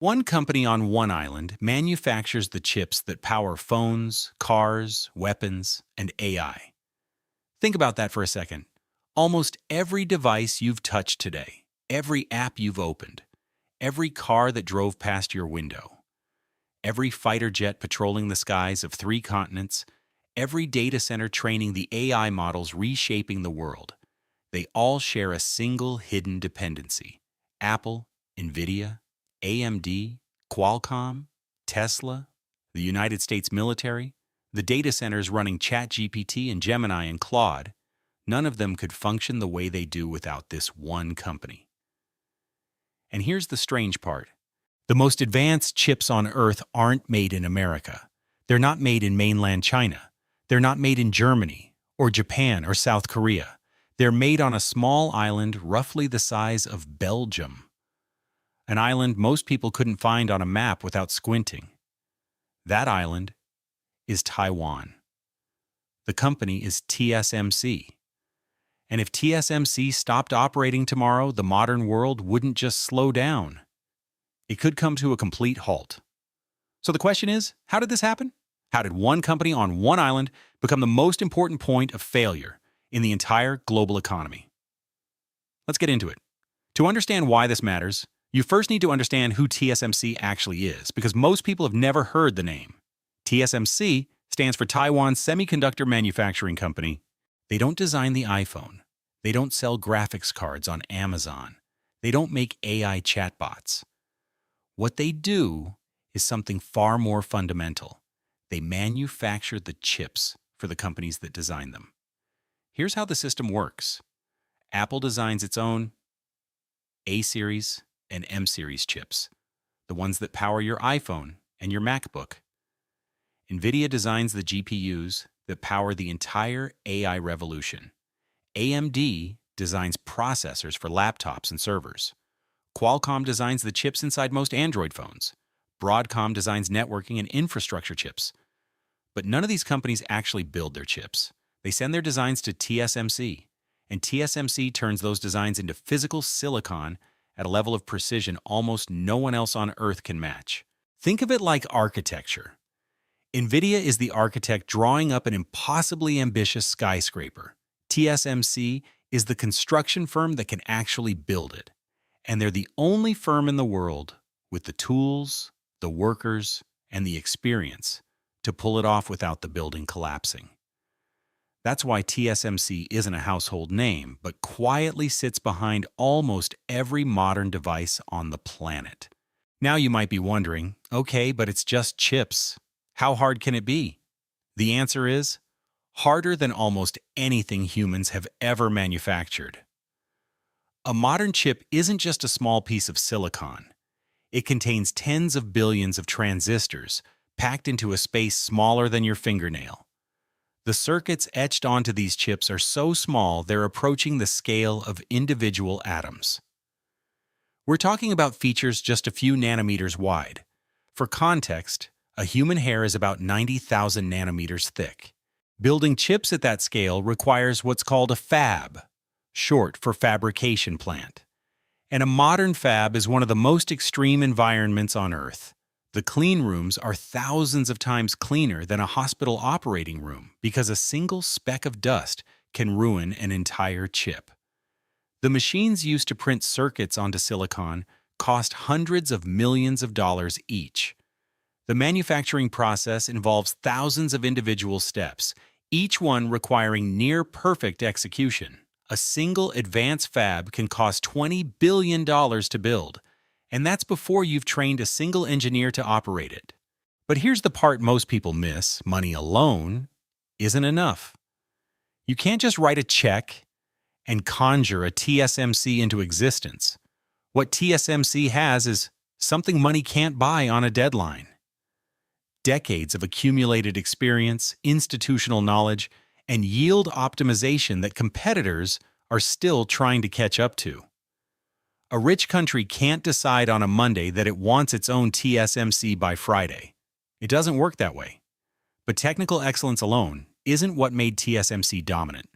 One company on one island manufactures the chips that power phones, cars, weapons, and AI. Think about that for a second. Almost every device you've touched today, every app you've opened, every car that drove past your window, every fighter jet patrolling the skies of 3 continents, every data center training the AI models reshaping the world, they all share a single hidden dependency. Apple, Nvidia, AMD, Qualcomm, Tesla, the United States military, the data centers running ChatGPT and Gemini and Claude, none of them could function the way they do without this one company. And here's the strange part. The most advanced chips on Earth aren't made in America. They're not made in mainland China. They're not made in Germany or Japan or South Korea. They're made on a small island roughly the size of Belgium. An island most people couldn't find on a map without squinting. That island is Taiwan. The company is TSMC. And if TSMC stopped operating tomorrow, the modern world wouldn't just slow down. It could come to a complete halt. So the question is, how did this happen? How did one company on one island become the most important point of failure in the entire global economy? Let's get into it. To understand why this matters, you first need to understand who TSMC actually is, because most people have never heard the name. TSMC stands for Taiwan Semiconductor Manufacturing Company. They don't design the iPhone. They don't sell graphics cards on Amazon. They don't make AI chatbots. What they do is something far more fundamental. They manufacture the chips for the companies that design them. Here's how the system works. Apple designs its own A-series and M-series chips, the ones that power your iPhone and your MacBook. Nvidia designs the GPUs that power the entire AI revolution. AMD designs processors for laptops and servers. Qualcomm designs the chips inside most Android phones. Broadcom designs networking and infrastructure chips. But none of these companies actually build their chips. They send their designs to TSMC, and TSMC turns those designs into physical silicon at a level of precision almost no one else on Earth can match. Think of it like architecture. Nvidia is the architect drawing up an impossibly ambitious skyscraper. TSMC is the construction firm that can actually build it. And they're the only firm in the world with the tools, the workers, and the experience to pull it off without the building collapsing. That's why TSMC isn't a household name, but quietly sits behind almost every modern device on the planet. Now you might be wondering, okay, but it's just chips. How hard can it be? The answer is, harder than almost anything humans have ever manufactured. A modern chip isn't just a small piece of silicon. It contains tens of billions of transistors packed into a space smaller than your fingernail. The circuits etched onto these chips are so small they're approaching the scale of individual atoms. We're talking about features just a few nanometers wide. For context, a human hair is about 90,000 nanometers thick. Building chips at that scale requires what's called a fab, short for fabrication plant. And a modern fab is one of the most extreme environments on Earth. The clean rooms are thousands of times cleaner than a hospital operating room because a single speck of dust can ruin an entire chip. The machines used to print circuits onto silicon cost hundreds of millions of dollars each. The manufacturing process involves thousands of individual steps, each one requiring near-perfect execution. A single advanced fab can cost $20 billion to build, and that's before you've trained a single engineer to operate it. But here's the part most people miss: money alone isn't enough. You can't just write a check and conjure a TSMC into existence. What TSMC has is something money can't buy on a deadline. Decades of accumulated experience, institutional knowledge, and yield optimization that competitors are still trying to catch up to. A rich country can't decide on a Monday that it wants its own TSMC by Friday. It doesn't work that way. But technical excellence alone isn't what made TSMC dominant.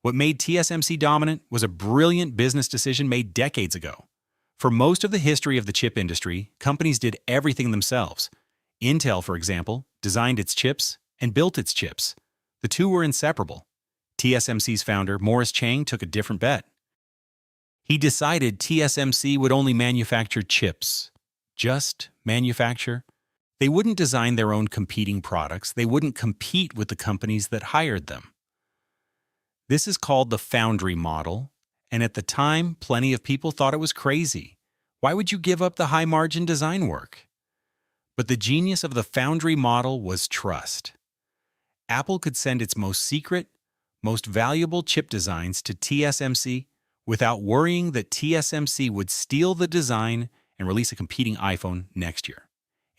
What made TSMC dominant was a brilliant business decision made decades ago. For most of the history of the chip industry, companies did everything themselves. Intel, for example, designed its chips and built its chips. The two were inseparable. TSMC's founder, Morris Chang, took a different bet. He decided TSMC would only manufacture chips. Just manufacture. They wouldn't design their own competing products. They wouldn't compete with the companies that hired them. This is called the foundry model, and at the time, plenty of people thought it was crazy. Why would you give up the high-margin design work? But the genius of the foundry model was trust. Apple could send its most secret, most valuable chip designs to TSMC without worrying that TSMC would steal the design and release a competing iPhone next year.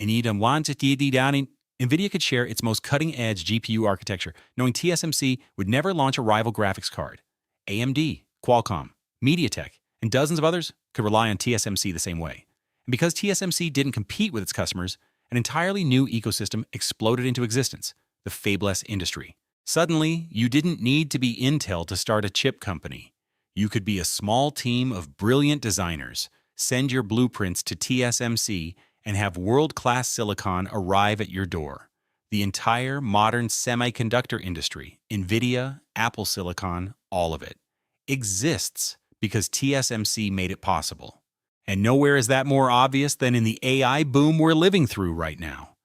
Nvidia could share its most cutting-edge GPU architecture, knowing TSMC would never launch a rival graphics card. AMD, Qualcomm, MediaTek, and dozens of others could rely on TSMC the same way. And because TSMC didn't compete with its customers, an entirely new ecosystem exploded into existence, the fabless industry. Suddenly, you didn't need to be Intel to start a chip company. You could be a small team of brilliant designers, send your blueprints to TSMC, and have world-class silicon arrive at your door. The entire modern semiconductor industry, Nvidia, Apple Silicon, all of it, exists because TSMC made it possible. And nowhere is that more obvious than in the AI boom we're living through right now.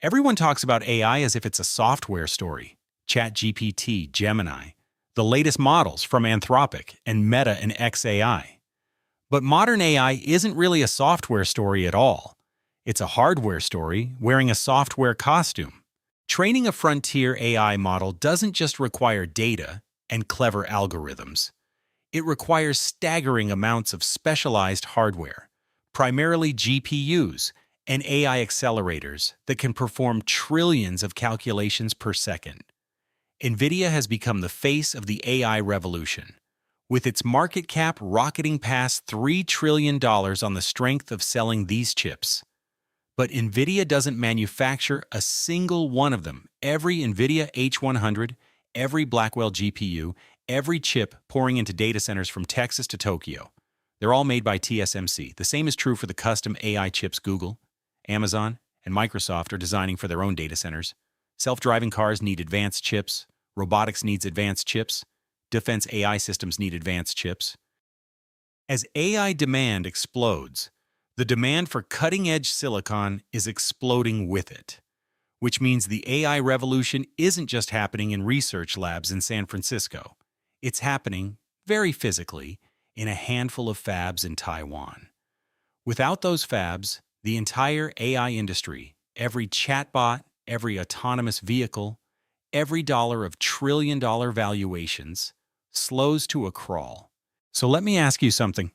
Everyone talks about AI as if it's a software story. ChatGPT, Gemini, the latest models from Anthropic and Meta and xAI. But modern AI isn't really a software story at all. It's a hardware story wearing a software costume. Training a frontier AI model doesn't just require data and clever algorithms. It requires staggering amounts of specialized hardware, primarily GPUs and AI accelerators that can perform trillions of calculations per second. Nvidia has become the face of the AI revolution, with its market cap rocketing past $3 trillion on the strength of selling these chips. But Nvidia doesn't manufacture a single one of them. Every Nvidia H100, every Blackwell GPU, every chip pouring into data centers from Texas to Tokyo. They're all made by TSMC. The same is true for the custom AI chips Google, Amazon, and Microsoft are designing for their own data centers. Self-driving cars need advanced chips. Robotics needs advanced chips. Defense AI systems need advanced chips. As AI demand explodes, the demand for cutting-edge silicon is exploding with it, which means the AI revolution isn't just happening in research labs in San Francisco. It's happening, very physically, in a handful of fabs in Taiwan. Without those fabs, the entire AI industry, every chatbot, every autonomous vehicle, every dollar of trillion-dollar valuations, slows to a crawl. So let me ask you something.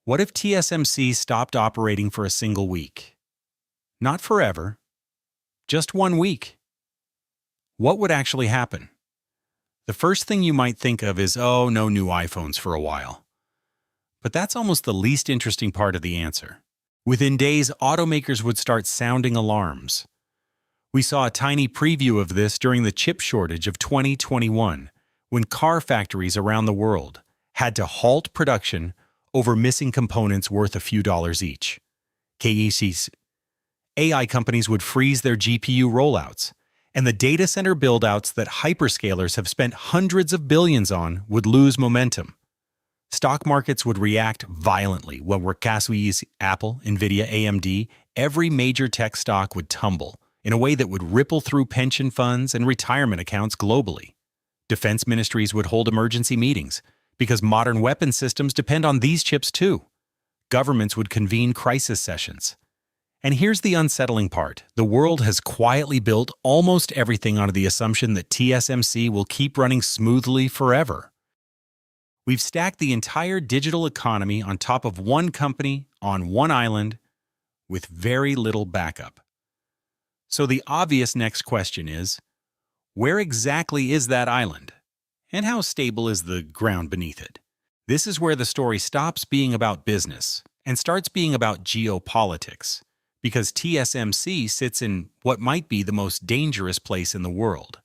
What if TSMC stopped operating for a single week? Not forever, just 1 week. What would actually happen? The first thing you might think of is, oh, no new iPhones for a while. But that's almost the least interesting part of the answer. Within days, automakers would start sounding alarms. We saw a tiny preview of this during the chip shortage of 2021, when car factories around the world had to halt production over missing components worth a few dollars each. KECs. AI companies would freeze their GPU rollouts, and the data center buildouts that hyperscalers have spent hundreds of billions on would lose momentum. Stock markets would react violently when Workasui's Apple, Nvidia, AMD, every major tech stock would tumble in a way that would ripple through pension funds and retirement accounts globally. Defense ministries would hold emergency meetings because modern weapon systems depend on these chips too. Governments would convene crisis sessions. And here's the unsettling part. The world has quietly built almost everything on the assumption that TSMC will keep running smoothly forever. We've stacked the entire digital economy on top of one company on one island with very little backup. So the obvious next question is, where exactly is that island? And how stable is the ground beneath it? This is where the story stops being about business and starts being about geopolitics, because TSMC sits in what might be the most dangerous place in the world.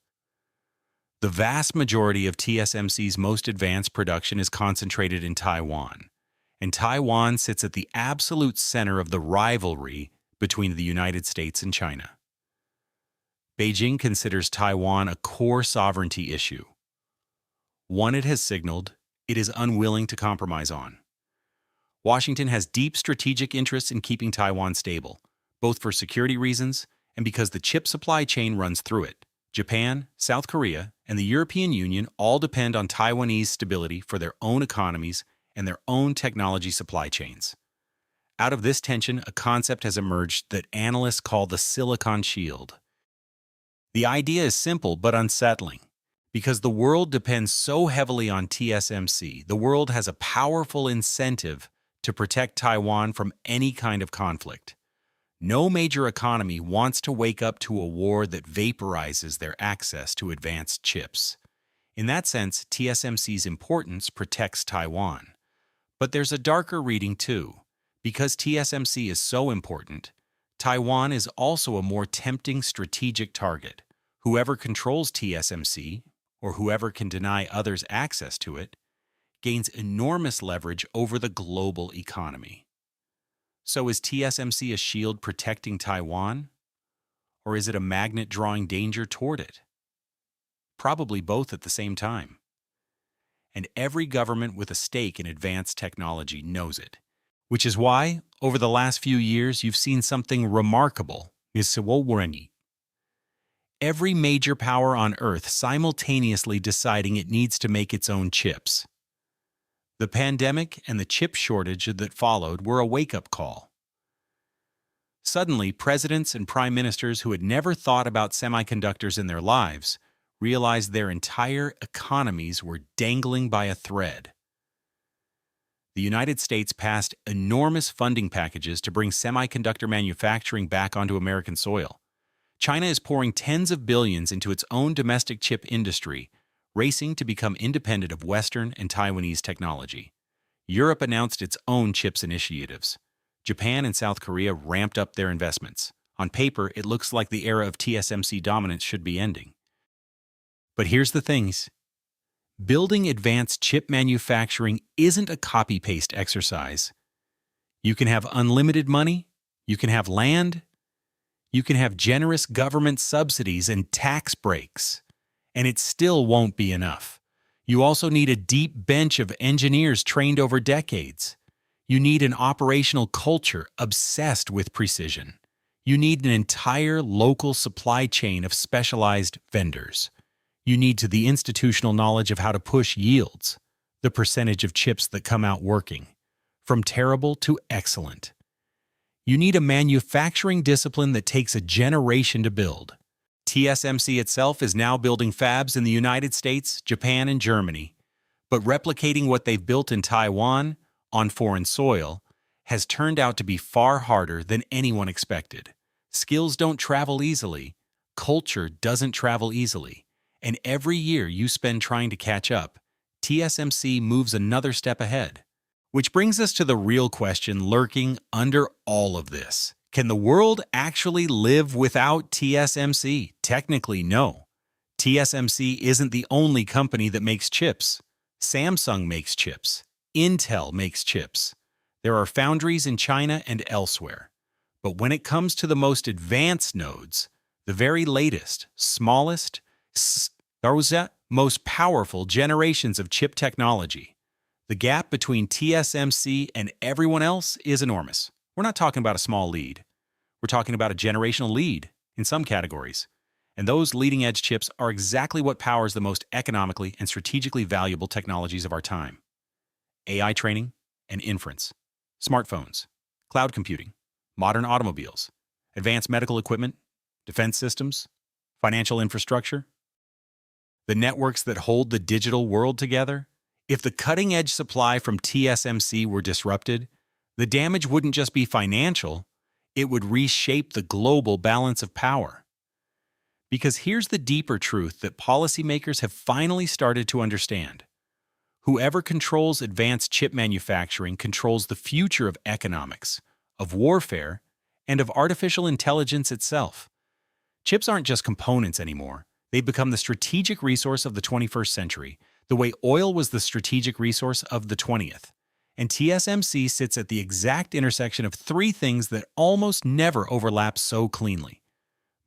The vast majority of TSMC's most advanced production is concentrated in Taiwan, and Taiwan sits at the absolute center of the rivalry between the United States and China. Beijing considers Taiwan a core sovereignty issue, one it has signaled it is unwilling to compromise on. Washington has deep strategic interests in keeping Taiwan stable, both for security reasons and because the chip supply chain runs through it. Japan, South Korea, and the European Union all depend on Taiwanese stability for their own economies and their own technology supply chains. Out of this tension, a concept has emerged that analysts call the Silicon Shield. The idea is simple but unsettling. Because the world depends so heavily on TSMC, the world has a powerful incentive to protect Taiwan from any kind of conflict. No major economy wants to wake up to a war that vaporizes their access to advanced chips. In that sense, TSMC's importance protects Taiwan. But there's a darker reading too. Because TSMC is so important, Taiwan is also a more tempting strategic target. Whoever controls TSMC, or whoever can deny others access to it, gains enormous leverage over the global economy. So is TSMC a shield protecting Taiwan? Or is it a magnet drawing danger toward it? Probably both at the same time. And every government with a stake in advanced technology knows it. Which is why, over the last few years, you've seen something remarkable. Every major power on Earth simultaneously deciding it needs to make its own chips. The pandemic and the chip shortage that followed were a wake-up call. Suddenly, presidents and prime ministers who had never thought about semiconductors in their lives realized their entire economies were dangling by a thread. The United States passed enormous funding packages to bring semiconductor manufacturing back onto American soil. China is pouring tens of billions into its own domestic chip industry, racing to become independent of Western and Taiwanese technology. Europe announced its own chips initiatives. Japan and South Korea ramped up their investments. On paper, it looks like the era of TSMC dominance should be ending. But here's the things. Building advanced chip manufacturing isn't a copy-paste exercise. You can have unlimited money, you can have land, you can have generous government subsidies and tax breaks, and it still won't be enough. You also need a deep bench of engineers trained over decades. You need an operational culture obsessed with precision. You need an entire local supply chain of specialized vendors. You need the institutional knowledge of how to push yields, the percentage of chips that come out working, from terrible to excellent. You need a manufacturing discipline that takes a generation to build. TSMC itself is now building fabs in the United States, Japan, and Germany. But replicating what they've built in Taiwan, on foreign soil, has turned out to be far harder than anyone expected. Skills don't travel easily. Culture doesn't travel easily. And every year you spend trying to catch up, TSMC moves another step ahead. Which brings us to the real question lurking under all of this. Can the world actually live without TSMC? Technically, no. TSMC isn't the only company that makes chips. Samsung makes chips. Intel makes chips. There are foundries in China and elsewhere. But when it comes to the most advanced nodes, the very latest, smallest, most powerful generations of chip technology, the gap between TSMC and everyone else is enormous. We're not talking about a small lead. We're talking about a generational lead in some categories. And those leading-edge chips are exactly what powers the most economically and strategically valuable technologies of our time. AI training and inference, smartphones, cloud computing, modern automobiles, advanced medical equipment, defense systems, financial infrastructure, the networks that hold the digital world together. If the cutting-edge supply from TSMC were disrupted, the damage wouldn't just be financial, it would reshape the global balance of power. Because here's the deeper truth that policymakers have finally started to understand. Whoever controls advanced chip manufacturing controls the future of economics, of warfare, and of artificial intelligence itself. Chips aren't just components anymore. They've become the strategic resource of the 21st century, the way oil was the strategic resource of the 20th. And TSMC sits at the exact intersection of three things that almost never overlap so cleanly: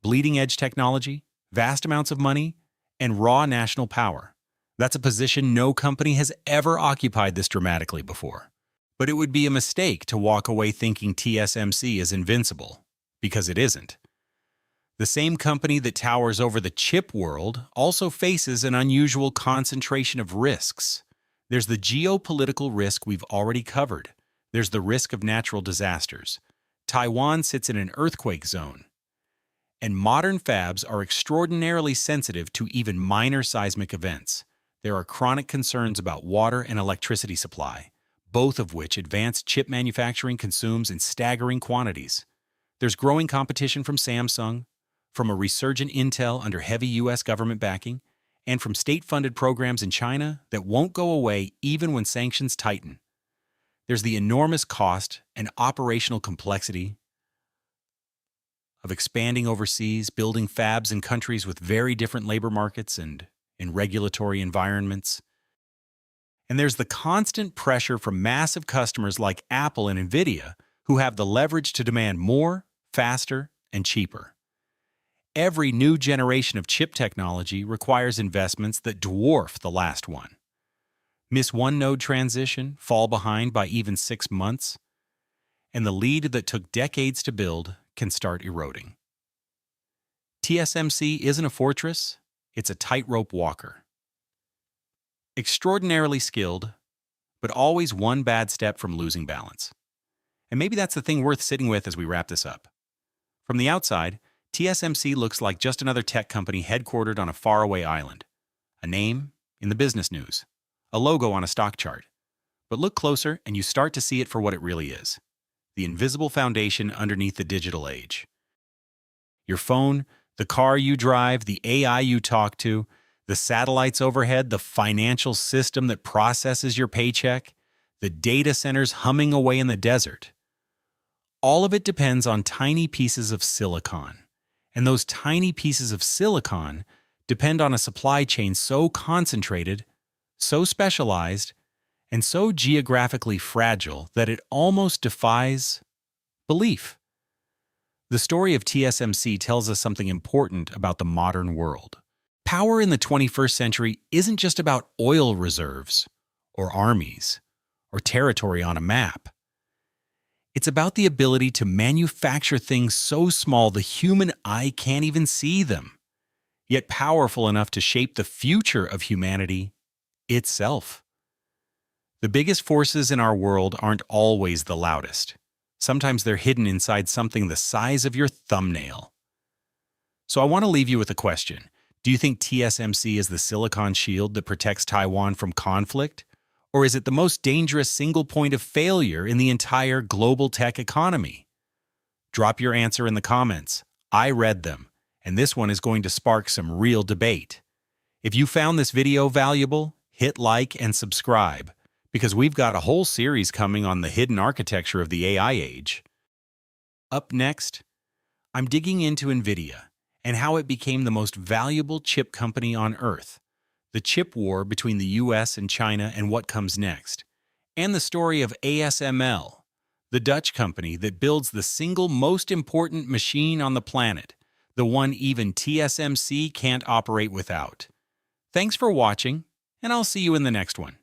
bleeding-edge technology, vast amounts of money, and raw national power. That's a position no company has ever occupied this dramatically before. But it would be a mistake to walk away thinking TSMC is invincible, because it isn't. The same company that towers over the chip world also faces an unusual concentration of risks. There's the geopolitical risk we've already covered. There's the risk of natural disasters. Taiwan sits in an earthquake zone. And modern fabs are extraordinarily sensitive to even minor seismic events. There are chronic concerns about water and electricity supply, both of which advanced chip manufacturing consumes in staggering quantities. There's growing competition from Samsung, from a resurgent Intel under heavy U.S. government backing, and from state-funded programs in China that won't go away even when sanctions tighten. There's the enormous cost and operational complexity of expanding overseas, building fabs in countries with very different labor markets and in regulatory environments. And there's the constant pressure from massive customers like Apple and Nvidia, who have the leverage to demand more, faster, and cheaper. Every new generation of chip technology requires investments that dwarf the last one. Miss one node transition, fall behind by even 6 months, and the lead that took decades to build can start eroding. TSMC isn't a fortress, it's a tightrope walker. Extraordinarily skilled, but always one bad step from losing balance. And maybe that's the thing worth sitting with as we wrap this up. From the outside, TSMC looks like just another tech company headquartered on a faraway island. A name in the business news, a logo on a stock chart. But look closer and you start to see it for what it really is: the invisible foundation underneath the digital age. Your phone, the car you drive, the AI you talk to, the satellites overhead, the financial system that processes your paycheck, the data centers humming away in the desert. All of it depends on tiny pieces of silicon. And those tiny pieces of silicon depend on a supply chain so concentrated, so specialized, and so geographically fragile that it almost defies belief. The story of TSMC tells us something important about the modern world. Power in the 21st century isn't just about oil reserves, or armies, or territory on a map. It's about the ability to manufacture things so small the human eye can't even see them, yet powerful enough to shape the future of humanity itself. The biggest forces in our world aren't always the loudest. Sometimes they're hidden inside something the size of your thumbnail. So I want to leave you with a question. Do you think TSMC is the silicon shield that protects Taiwan from conflict? Or is it the most dangerous single point of failure in the entire global tech economy? Drop your answer in the comments. I read them, and this one is going to spark some real debate. If you found this video valuable, hit like and subscribe, because we've got a whole series coming on the hidden architecture of the AI age. Up next, I'm digging into Nvidia and how it became the most valuable chip company on Earth, the chip war between the US and China and what comes next, and the story of ASML, the Dutch company that builds the single most important machine on the planet, the one even TSMC can't operate without. Thanks for watching, and I'll see you in the next one.